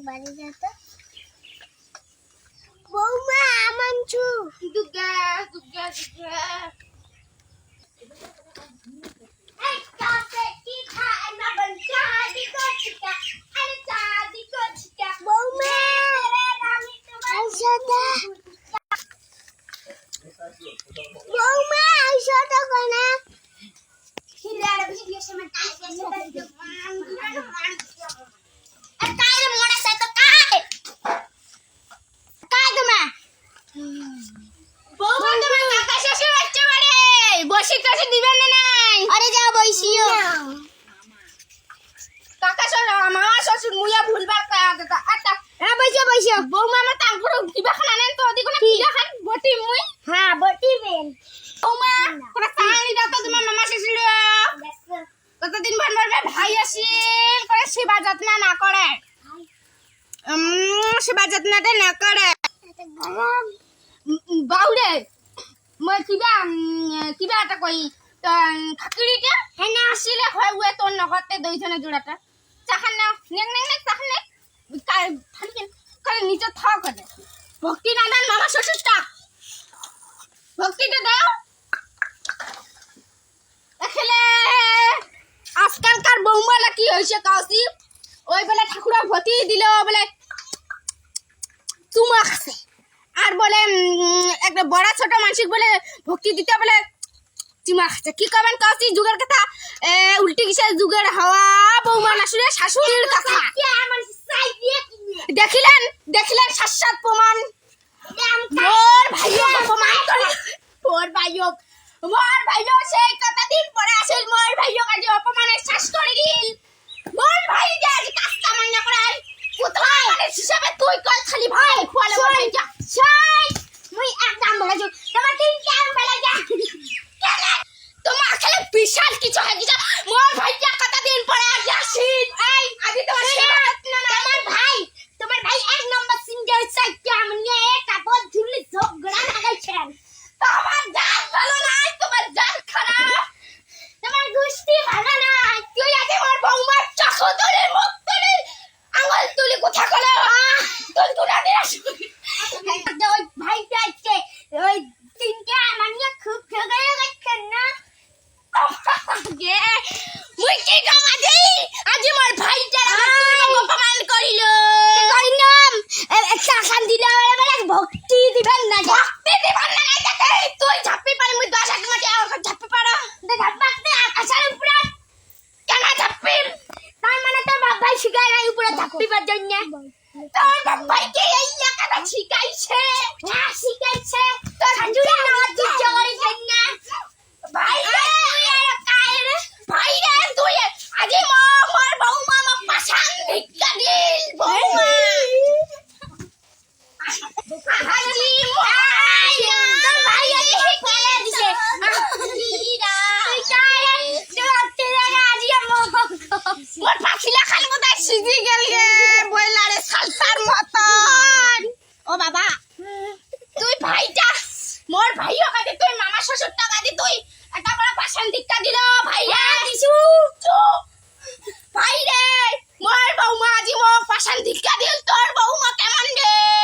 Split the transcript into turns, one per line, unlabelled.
বাড়ি যেতে বৌমা আমানছু দুগা দুগা দুগা এই কাছে কি খায় না বলছা দিকো চিকা আরে চা দিকো চিকা বৌমা আমি তোমার সাথে বৌমা আইসো তো কোনা হিলার ভিডিও সময় কাজ করতে বৌমা আমার তারপর কিবা খানা নেন তো ওদিকে না কিবা খান বটি মুই হ্যাঁ বটি বেন বৌমা কোনা সানি দাও তো তোমার মামা শেষিল কতদিন ভান্ডার ভাই আসিল করে সেবা যত্ন না করে সেবা যত্নটা না করে বাউরে মই কিবা কিবা এটা কই খাকিড়িটা হেনে আসিলে হয় উয়ে তোর নগতে দইছনে জোড়াটা চাখান না নেক নেক নেক চাখান নেক খালি করে নিচে থাক করে ভক্তি না দেন মামা শ্বশুরটা ভক্তিটা দাও এখলে আজকালকার বৌমালা কি হইছে কাউসি ওই বেলা ঠাকুরা ভতি দিল বলে চুমা খাছে আর বলে একটা বড় ছোট মানসিক বলে ভক্তি দিতে বলে চুমা খাছে কি কবেন কাউসি যুগের কথা উল্টি কিসে যুগের হাওয়া বৌমা নাশুরে শাশুড়ির কথা দেখিলেন দেখিলেন সাক্ষাৎ প্রমাণ মোর ভাইও প্রমাণ করে মোর ভাইও সেই কত দিন পরে আসিল মোর ভাইও কাজে অপমানে শ্বাস করে গিল মোর ভাই যে আজ কাজটা মান্য করে কোথায় মানে হিসাবে তুই কল খালি ভাই খোয়ালে মোর ভাই যা সেই মুই একদম বলে যো তোমার তিন কাম বলে যা তোমার খালি বিশাল কিছু হয় কিছু মোর ভাই যা কত দিন পরে আসিল এই আজি তোমার তোমার ভাই এক নম্বর সিঙ্গেল সাইড কেমনে কাপড় ঝুলি ঝগড়া লাগাইছেন তোমার জান ভালো নাই তোমার জান খারাপ তোমার গুষ্টি ভালো নাই তুই আগে মোর বৌমার চক্ষু তুলে মুখ তুলে আঙুল তুলে কথা কলে তুই তুলা দিয়ে ওই ভাইটা আছে ওই তিনটা মানে খুব ঝগড়া লাগছেন না গে মুই কি গামা দেই আজি মোর ভাইটা অপমান করিল একটা খান দিলে ভক্তি দিবেন না ভক্তি দিবেন না দেখে তুই ঝাপি পারি মুই 10 আট মাটি আর ঝাপি পারো ঝাপতে আকাশের উপরে কেন ঝাপি তার মানে তোর বাপ ভাই শিখায় নাই উপরে ঝাপিবার জন্য তোর বাপ ভাই কে এই একা শিখাইছে হ্যাঁ শিখাইছে তোর জুড়ে না দিচ্ছে ওর জন্য ভাই তুই আর কায়ের ভাই রে তুই আজি মোর বৌমা আমাক পাছান ভিক্ষা দিল বৌমা আজি তোর ভাই আজি ভিক্ষা দিছে মোর পাখিলা খান কোথায় সিজি গেল গে বইলারে সালসার মতন ও বাবা তুই ভাইটা মোর ভাইও কাছে তুই মামা শ্বশুরটা কাছে তুই একটা বড় পাশান ভিক্ষা দিল ভাইয়া দিছু ভাই রে মোর বৌমা আজি মোক পাশান ভিক্ষা দিল তোর বৌমা কেমন রে